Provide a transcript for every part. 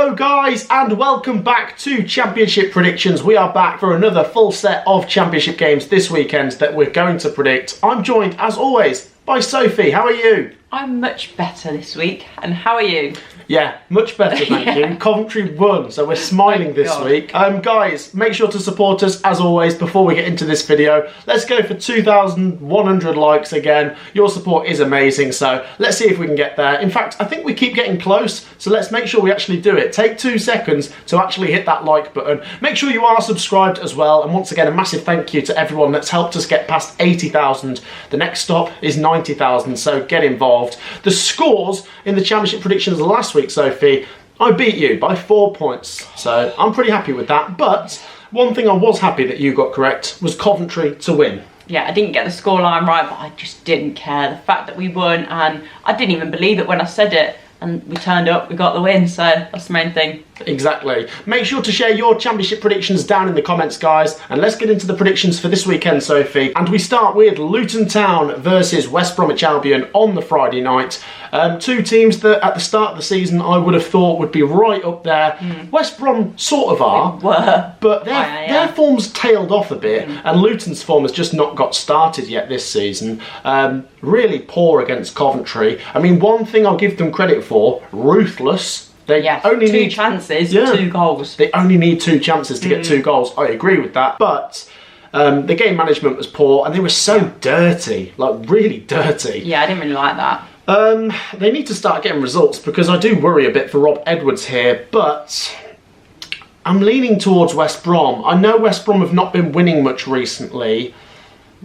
Hello guys and welcome back to Championship Predictions. We are back for another full set of Championship games this weekend that we're going to predict. I'm joined as always by Sophie. How are you? I'm much better this week, and how are you? Yeah, much better, thank you. Coventry won, so we're smiling this week. Guys, make sure to support us as always before we get into this video. Let's go for 2,100 likes again. Your support is amazing, so let's see if we can get there. In fact, I think we keep getting close, so let's make sure we actually do it. Take 2 seconds to actually hit that like button. Make sure you are subscribed as well, and once again, a massive thank you to everyone that's helped us get past 80,000. The next stop is 90,000, so get involved. The scores in the Championship predictions last week, Sophie, I beat you by 4 points, so I'm pretty happy with that. But one thing I was happy that you got correct was Coventry to win. Yeah, I didn't get the scoreline right, but I just didn't care. The fact that we won, and I didn't even believe it when I said it, and we turned up, we got the win, so that's the main thing. Exactly. Make sure to share your Championship predictions down in the comments, guys, and let's get into the predictions for this weekend, Sophie. And we start with Luton Town versus West Bromwich Albion on the Friday night. Two teams that at the start of the season I would have thought would be right up there. West Brom sort of are, but their form's tailed off a bit, and Luton's form has just not got started yet this season. Really poor against Coventry. I mean, one thing I'll give them credit for, ruthless. They only need 2 chances, 2 goals. They only need 2 chances to get 2 goals. I agree with that. But the game management was poor, and they were so dirty, like really dirty. Yeah, I didn't really like that. They need to start getting results, because I do worry a bit for Rob Edwards here, but I'm leaning towards West Brom. I know West Brom have not been winning much recently.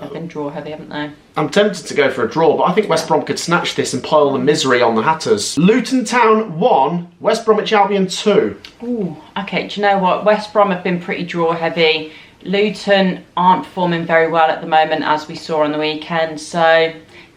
They've been draw heavy, haven't they? I'm tempted to go for a draw, but I think West Brom could snatch this and pile the misery on the Hatters. Luton Town 1, West Bromwich Albion 2. Ooh, okay, do you know what? West Brom have been pretty draw heavy. Luton aren't performing very well at the moment, as we saw on the weekend, so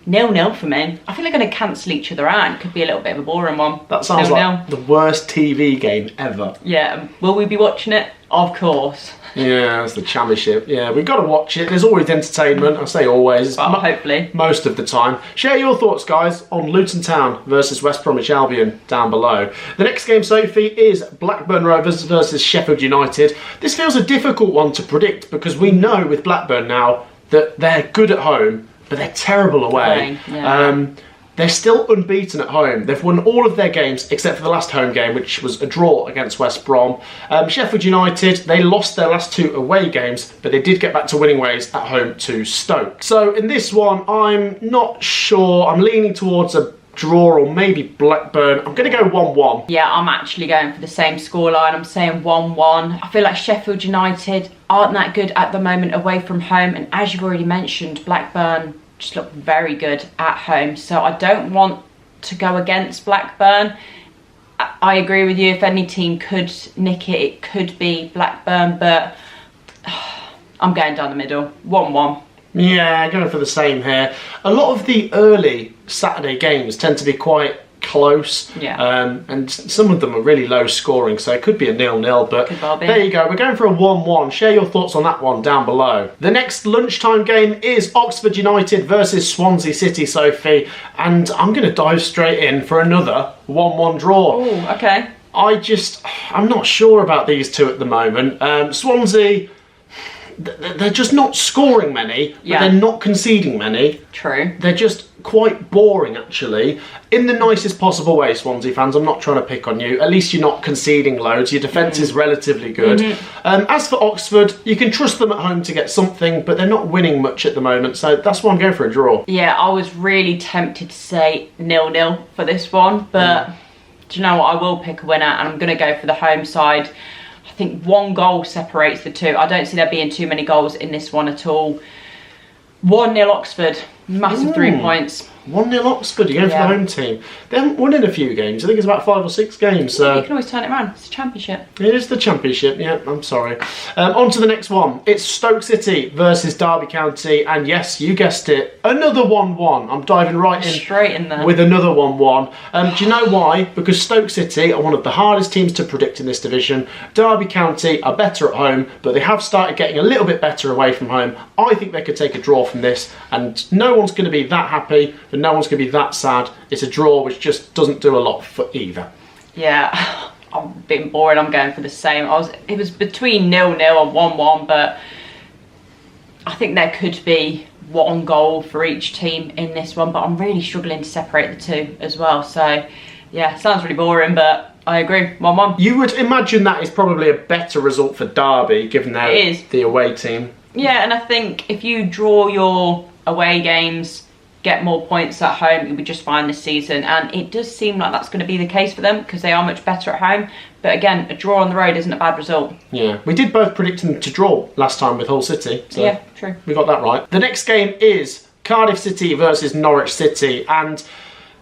0-0 for me. I feel they're going to cancel each other out. It could be a little bit of a boring one. That sounds like the worst TV game ever. Yeah, will we be watching it? Of course. Yeah, it's the Championship. Yeah, we've got to watch it. There's always entertainment. I say always. Well, hopefully. Most of the time. Share your thoughts, guys, on Luton Town versus West Bromwich Albion down below. The next game, Sophie, is Blackburn Rovers versus Sheffield United. This feels a difficult one to predict, because we know with Blackburn now that they're good at home, but they're terrible away. They're still unbeaten at home. They've won all of their games except for the last home game, which was a draw against West Brom. Sheffield United, they lost their last 2 away games, but they did get back to winning ways at home to Stoke. So in this one, I'm not sure. I'm leaning towards a draw or maybe Blackburn. I'm going to go 1-1. Yeah, I'm actually going for the same scoreline. I'm saying 1-1. I feel like Sheffield United aren't that good at the moment away from home, and as you've already mentioned, Blackburn just look very good at home, so I don't want to go against Blackburn. I agree with you, if any team could nick it, it could be Blackburn, but I'm going down the middle, 1-1. Yeah, going for the same here. A lot of the early Saturday games tend to be quite close, and some of them are really low scoring, so it could be a 0-0, but there you go. We're going for a 1-1. Share your thoughts on that one down below. The next lunchtime game is Oxford United versus Swansea City, Sophie, and I'm going to dive straight in for another 1-1 draw. Oh, okay. I'm not sure about these two at the moment. Swansea, they're just not scoring many, but they're not conceding many. True. They're just quite boring, actually, in the nicest possible way. Swansea fans, I'm not trying to pick on you. At least you're not conceding loads. Your defence is relatively good. As for Oxford, you can trust them at home to get something, but they're not winning much at the moment, so that's why I'm going for a draw. Yeah, I was really tempted to say 0-0 for this one, but do you know what? I will pick a winner, and I'm going to go for the home side. I think 1 goal separates the two. I don't see there being too many goals in this one at all. 1-0 Oxford. Massive 3 points. 1-0 Oxford, you're going for the home team. They haven't won in a few games. I think it's about 5 or 6 games. So you can always turn it around. It's a championship. It is the Championship, yeah, I'm sorry. On to the next one. It's Stoke City versus Derby County. And yes, you guessed it, another 1-1. I'm diving right in. Straight in there. With another 1-1. Do you know why? Because Stoke City are one of the hardest teams to predict in this division. Derby County are better at home, but they have started getting a little bit better away from home. I think they could take a draw from this, and no one's going to be that happy, but no one's going to be that sad. It's a draw which just doesn't do a lot for either. Yeah, I'll bit boring, I'm going for the same. It was between 0-0 and 1-1, but I think there could be one goal for each team in this one, but I'm really struggling to separate the two as well. So yeah, sounds really boring, but I agree, 1-1. You would imagine that is probably a better result for Derby, given they're the away team. Yeah, and I think if you draw your away games, get more points at home, you'll be just fine this season. And it does seem like that's going to be the case for them because they are much better at home. But again, a draw on the road isn't a bad result. Yeah, we did both predict them to draw last time with Hull City. So yeah, true. We got that right. The next game is Cardiff City versus Norwich City. And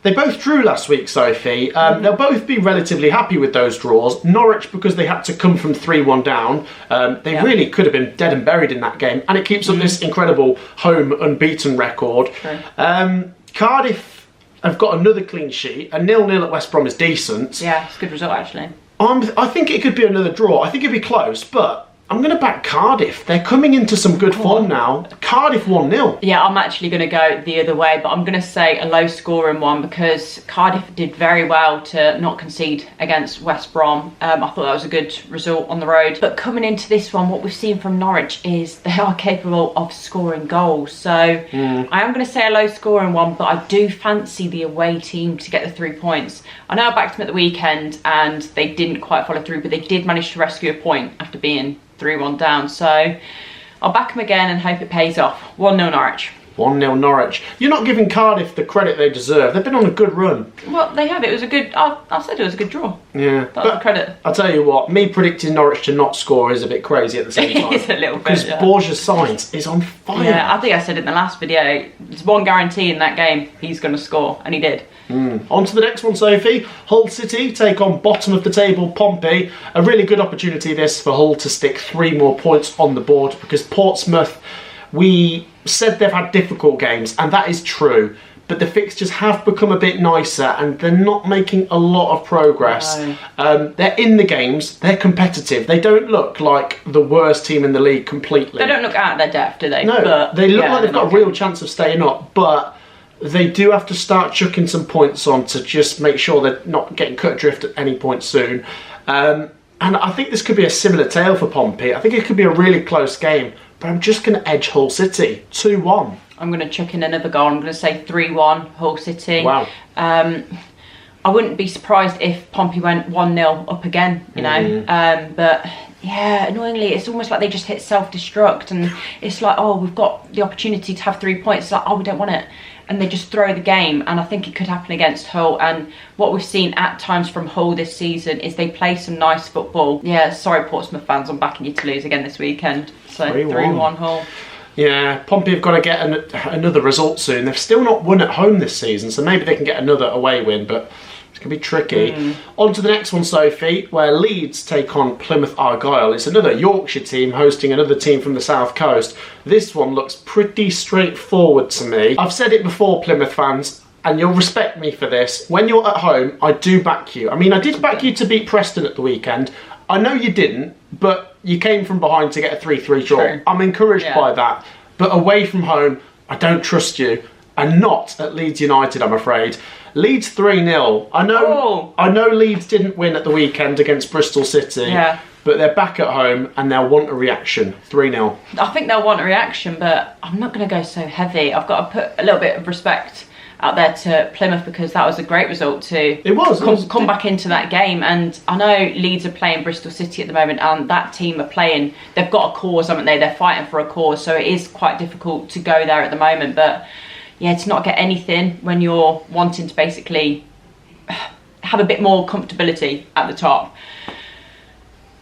they both drew last week, Sophie. They'll both be relatively happy with those draws. Norwich, because they had to come from 3-1 down, they really could have been dead and buried in that game. And it keeps up this incredible home unbeaten record. Cardiff have got another clean sheet. A 0-0 at West Brom is decent. Yeah, it's a good result, actually. I think it could be another draw. I think it'd be close, but I'm going to back Cardiff. They're coming into some good form now. Cardiff 1-0. Yeah, I'm actually going to go the other way, but I'm going to say a low scoring one because Cardiff did very well to not concede against West Brom. I thought that was a good result on the road. But coming into this one, what we've seen from Norwich is they are capable of scoring goals. So I am going to say a low scoring one, but I do fancy the away team to get the 3 points. I know I backed them at the weekend and they didn't quite follow through, but they did manage to rescue a point after being 3-1 down, so I'll back them again and hope it pays off. 1-0 Norwich. 1-0 Norwich. You're not giving Cardiff the credit they deserve. They've been on a good run. Well, they have. It was a good... I said it was a good draw. Yeah. That's the credit. I'll tell you what, me predicting Norwich to not score is a bit crazy at the same time. It is a little bit, because Borja's Sainz is on fire. Yeah, I think I said in the last video, there's one guarantee in that game, he's going to score, and he did. On to the next one, Sophie. Hull City take on bottom of the table Pompey. A really good opportunity this for Hull to stick 3 more points on the board because Portsmouth, we said they've had difficult games, and that is true. But the fixtures have become a bit nicer and they're not making a lot of progress. No. They're in the games, they're competitive. They don't look like the worst team in the league completely. They don't look out of their depth, do they? No, but, they look like they've got a real chance of staying up, but they do have to start chucking some points on to just make sure they're not getting cut adrift at any point soon. And I think this could be a similar tale for Pompey. I think it could be a really close game, but I'm just going to edge Hull City, 2-1. I'm going to chuck in another goal. I'm going to say 3-1 Hull City. Wow. I wouldn't be surprised if Pompey went 1-0 up again, you know. But yeah, annoyingly, it's almost like they just hit self-destruct and it's like, oh, we've got the opportunity to have 3 points. It's like, oh, we don't want it. And they just throw the game, and I think it could happen against Hull. And what we've seen at times from Hull this season is they play some nice football. Yeah, sorry Portsmouth fans, I'm backing you to lose again this weekend. So 3-1 Hull. Yeah, Pompey have got to get another result soon. They've still not won at home this season, so maybe they can get another away win, but it's going to be tricky. On to the next one, Sophie, where Leeds take on Plymouth Argyle. It's another Yorkshire team hosting another team from the South Coast. This one looks pretty straightforward to me. I've said it before, Plymouth fans, and you'll respect me for this. When you're at home, I do back you. I mean, I did back you to beat Preston at the weekend. I know you didn't, but you came from behind to get a 3-3 draw. True. I'm encouraged by that. But away from home, I don't trust you. And not at Leeds United, I'm afraid. Leeds 3-0. I know Leeds didn't win at the weekend against Bristol City. But they're back at home and they'll want a reaction. 3-0. I think they'll want a reaction, but I'm not going to go so heavy. I've got to put a little bit of respect out there to Plymouth because that was a great result to come back into that game. And I know Leeds are playing Bristol City at the moment, and that team are playing, they've got a cause, haven't they? They're fighting for a cause, so it is quite difficult to go there at the moment. But yeah, to not get anything when you're wanting to basically have a bit more comfortability at the top.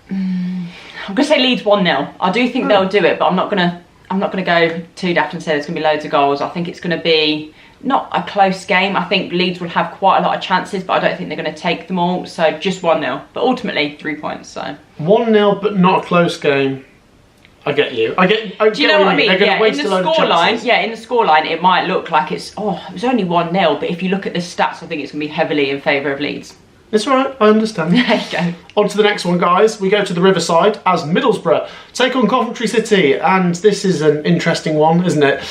I'm going to say Leeds 1-0. I do think they'll do it, but I'm not going to go too daft and say there's going to be loads of goals. I think it's going to be not a close game. I think Leeds will have quite a lot of chances, but I don't think they're going to take them all. So just 1-0, but ultimately 3 points. So 1-0, but not a close game. I get you. Do you know what I mean? They're going to waste a load of chances. Yeah, in the scoreline, it might look like it was only 1-0, but if you look at the stats, I think it's going to be heavily in favour of Leeds. It's all right, I understand. There you go. On to the next one, guys. We go to the Riverside as Middlesbrough take on Coventry City, and this is an interesting one, isn't it?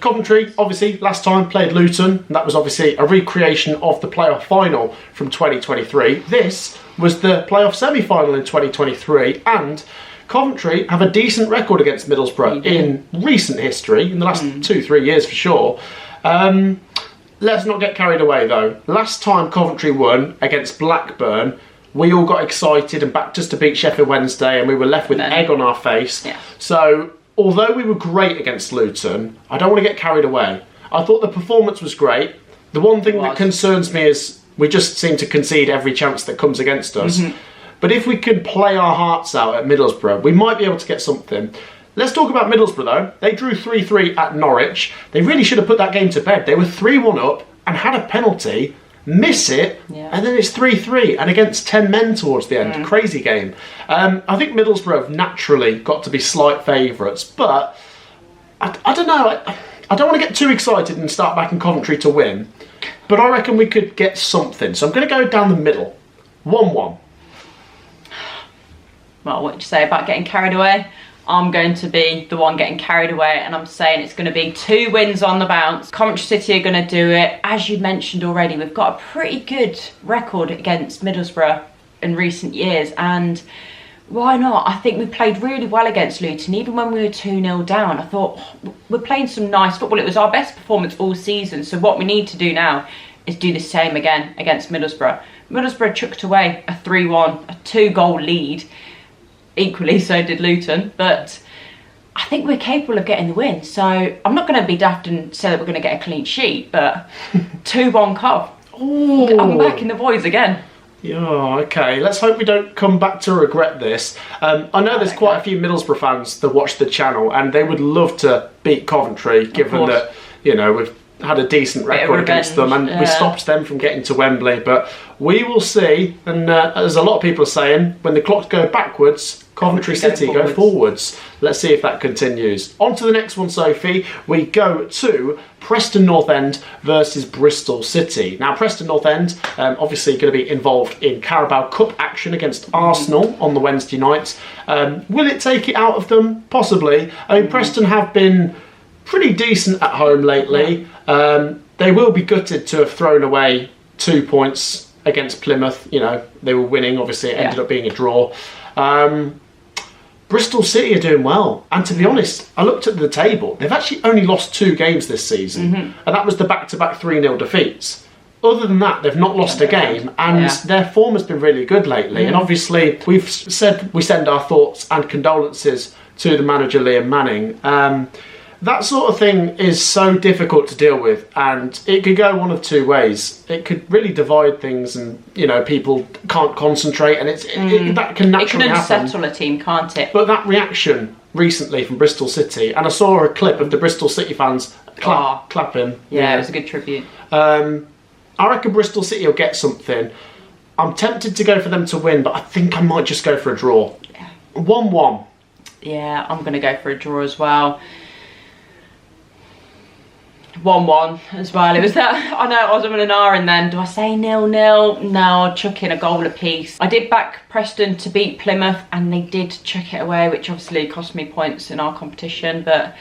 Coventry, obviously, last time played Luton, and that was obviously a recreation of the playoff final from 2023. This was the playoff semi-final in 2023, and Coventry have a decent record against Middlesbrough in recent history, in the last 2-3 years for sure. Let's not get carried away though. Last time Coventry won against Blackburn, we all got excited and backed us to beat Sheffield Wednesday, and we were left with egg on our face. Yeah. So, although we were great against Luton, I don't want to get carried away. I thought the performance was great. The one thing that concerns me is we just seem to concede every chance that comes against us. But if we could play our hearts out at Middlesbrough, we might be able to get something. Let's talk about Middlesbrough though. They drew 3-3 at Norwich. They really should have put that game to bed. They were 3-1 up and had a penalty, miss it, and then it's 3-3 and against 10 men towards the end. Crazy game. I think Middlesbrough have naturally got to be slight favourites, but I don't know. I don't want to get too excited and start backing Coventry to win, but I reckon we could get something. So I'm going to go down the middle. 1-1. Well, what did you say about getting carried away? I'm going to be the one getting carried away, and I'm saying it's going to be 2 wins on the bounce. Coventry City are going to do it. As you mentioned already, we've got a pretty good record against Middlesbrough in recent years, and why not? I think we played really well against Luton. Even when we were 2-0 down, I thought, we're playing some nice football. It was our best performance all season, so what we need to do now is do the same again against Middlesbrough. Middlesbrough chucked away a 3-1, a 2-goal lead. Equally, so did Luton, but I think we're capable of getting the win. So I'm not going to be daft and say that we're going to get a clean sheet, but 2-1 Cov. Ooh. I'm backing the boys again. Yeah, okay. Let's hope we don't come back to regret this. I know there's quite a few Middlesbrough fans that watch the channel, and they would love to beat Coventry, given that, you know, we've had a decent record against them, and we stopped them from getting to Wembley. But we will see, and as a lot of people are saying, when the clocks go backwards, Coventry City go forwards. Let's see if that continues. On to the next one, Sophie. We go to Preston North End versus Bristol City. Now, Preston North End obviously going to be involved in Carabao Cup action against Arsenal on the Wednesday night. Will it take it out of them? Possibly. I mean, Preston have been pretty decent at home lately. They will be gutted to have thrown away 2 points against Plymouth. You know, they were winning. Obviously, it ended up being a draw. Bristol City are doing well, and to be honest, I looked at the table. They've actually only lost 2 games this season, and that was the back-to-back 3-0 defeats. Other than that, they've not lost a game, and their form has been really good lately. And obviously, we've said we send our thoughts and condolences to the manager, Liam Manning. That sort of thing is so difficult to deal with, and it could go one of 2 ways. It could really divide things, and you know, people can't concentrate, and that can naturally happen. It can unsettle a team, can't it? But that reaction recently from Bristol City, and I saw a clip of the Bristol City fans clapping. Yeah, it was a good tribute. I reckon Bristol City will get something. I'm tempted to go for them to win, but I think I might just go for a draw. 1-1. Yeah, I'm going to go for a draw as well. 1-1 as well. It was that, I know I was on an R, and then do I say 0-0? No, I'll chuck in a goal apiece. I did back Preston to beat Plymouth, and they did chuck it away, which obviously cost me points in our competition, but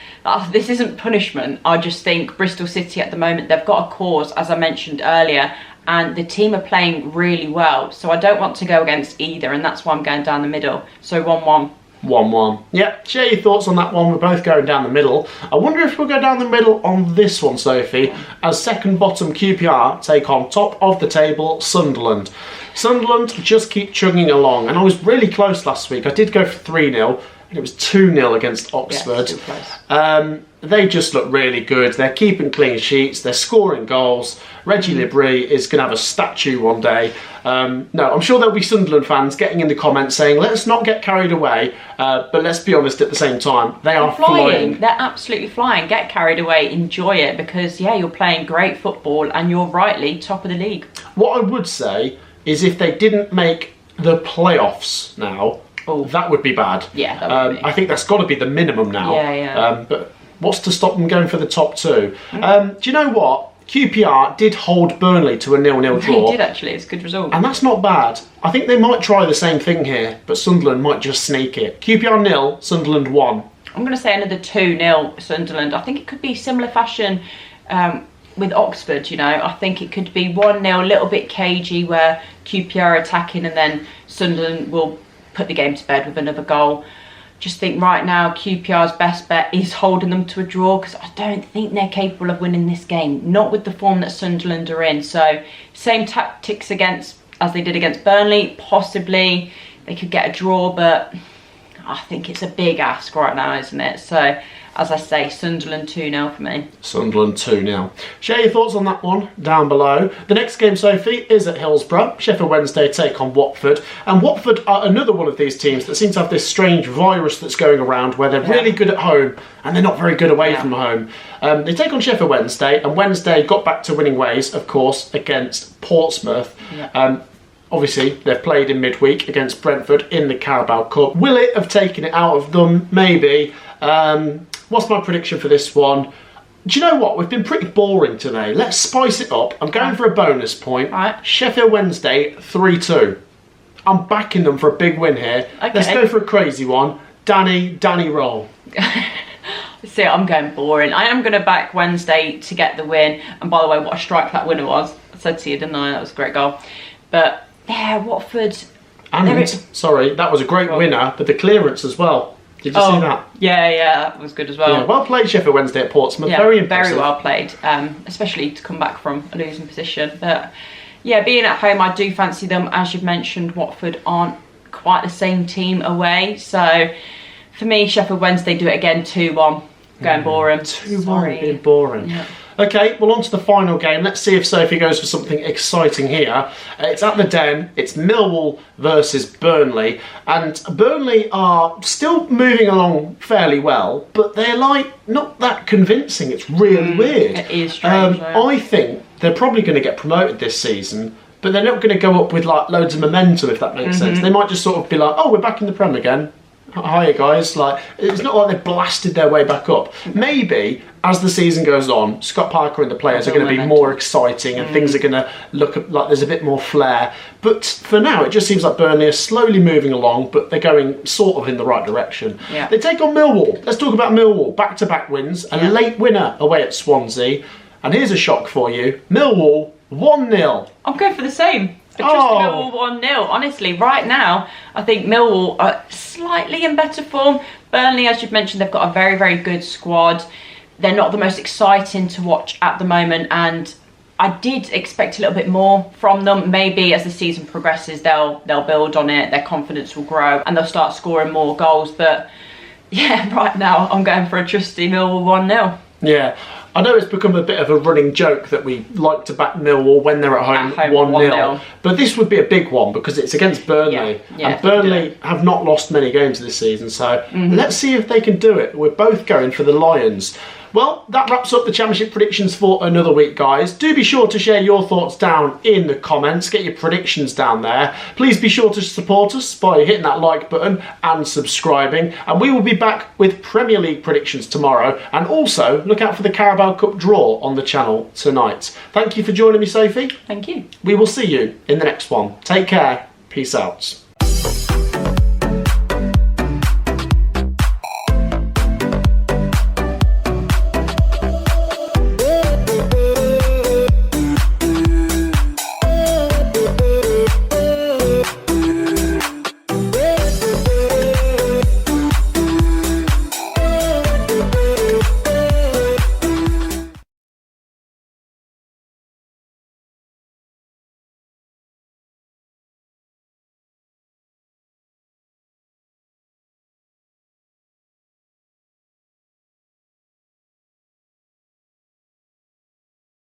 this isn't punishment. I just think Bristol City at the moment, they've got a cause, as I mentioned earlier, and the team are playing really well, so I don't want to go against either, and that's why I'm going down the middle. So 1-1. 1-1. Yeah, share your thoughts on that one. We're both going down the middle. I wonder if we'll go down the middle on this one, Sophie, as second bottom QPR take on top of the table Sunderland. Sunderland just keep chugging along, and I was really close last week. I did go for 3-0, and it was 2-0 against Oxford. They just look really good. They're keeping clean sheets. They're scoring goals. Reggie Libri is going to have a statue one day. No, I'm sure there'll be Sunderland fans getting in the comments saying, let's not get carried away. But let's be honest, at the same time, they are flying. They're absolutely flying. Get carried away. Enjoy it, because, yeah, you're playing great football and you're rightly top of the league. What I would say is if they didn't make the playoffs now, that would be bad. Yeah, that would be. I think that's got to be the minimum now. Yeah. But what's to stop them going for the top 2? Do you know what? QPR did hold Burnley to a 0-0 draw. They did, actually. It's a good result. And that's not bad. I think they might try the same thing here, but Sunderland might just sneak it. QPR 0, Sunderland 1. I'm going to say another 2-0 Sunderland. I think it could be similar fashion with Oxford, you know, I think it could be 1-0, a little bit cagey where QPR are attacking and then Sunderland will put the game to bed with another goal. Just think right now QPR's best bet is holding them to a draw, because I don't think they're capable of winning this game, not with the form that Sunderland are in. So same tactics as they did against Burnley, possibly they could get a draw, but I think it's a big ask right now, isn't it? So as I say, Sunderland 2-0 for me. Sunderland 2-0. Share your thoughts on that one down below. The next game, Sophie, is at Hillsborough. Sheffield Wednesday take on Watford. And Watford are another one of these teams that seem to have this strange virus that's going around where they're really good at home and they're not very good away from home. They take on Sheffield Wednesday, and Wednesday got back to winning ways, of course, against Portsmouth. Obviously, they've played in midweek against Brentford in the Carabao Cup. Will it have taken it out of them? Maybe. What's my prediction for this one? Do you know what? We've been pretty boring today. Let's spice it up. I'm going for a bonus point. Right. Sheffield Wednesday 3-2. I'm backing them for a big win here. Okay. Let's go for a crazy one. Danny roll. See, I'm going boring. I am going to back Wednesday to get the win. And by the way, what a strike that winner was. I said to you, didn't I? That was a great goal. But yeah, Watford. And, sorry, that was a great winner, but the clearance as well. Did you see that? Yeah, that was good as well. Yeah, well played Sheffield Wednesday at Portsmouth. Yeah, very impressive. Very well played, especially to come back from a losing position. But yeah, being at home, I do fancy them. As you've mentioned, Watford aren't quite the same team away. So for me, Sheffield Wednesday do it again 2-1. Going boring. 2-1, being boring. Yeah. Okay, well, on to the final game. Let's see if Sophie goes for something exciting here. It's at the Den. It's Millwall versus Burnley. And Burnley are still moving along fairly well, but they're like not that convincing. It's really weird. It is strange. I think they're probably going to get promoted this season, but they're not going to go up with like loads of momentum, if that makes sense. They might just sort of be like, oh, we're back in the Prem again. Hiya guys, like it's not like they've blasted their way back up. Maybe as the season goes on, Scott Parker and the players are going to be more exciting and things are going to look like there's a bit more flair. But for now, it just seems like Burnley are slowly moving along, but they're going sort of in the right direction. Yeah. They take on Millwall. Let's talk about Millwall. Back-to-back wins, a late winner away at Swansea. And here's a shock for you. Millwall 1-0. I'm going for the same. Millwall 1-0. Honestly, right now, I think Millwall are slightly in better form. Burnley, as you've mentioned, they've got a very, very good squad. They're not the most exciting to watch at the moment, and I did expect a little bit more from them. Maybe as the season progresses, they'll build on it, their confidence will grow, and they'll start scoring more goals. But yeah, right now, I'm going for a trusty Millwall 1-0. Yeah. I know it's become a bit of a running joke that we like to back Millwall when they're at home 1-0. But this would be a big one because it's against Burnley. And Burnley have not lost many games this season. So let's see if they can do it. We're both going for the Lions. Well, that wraps up the Championship predictions for another week, guys. Do be sure to share your thoughts down in the comments. Get your predictions down there. Please be sure to support us by hitting that like button and subscribing. And we will be back with Premier League predictions tomorrow. And also, look out for the Carabao Cup draw on the channel tonight. Thank you for joining me, Sophie. Thank you. We will see you in the next one. Take care. Peace out.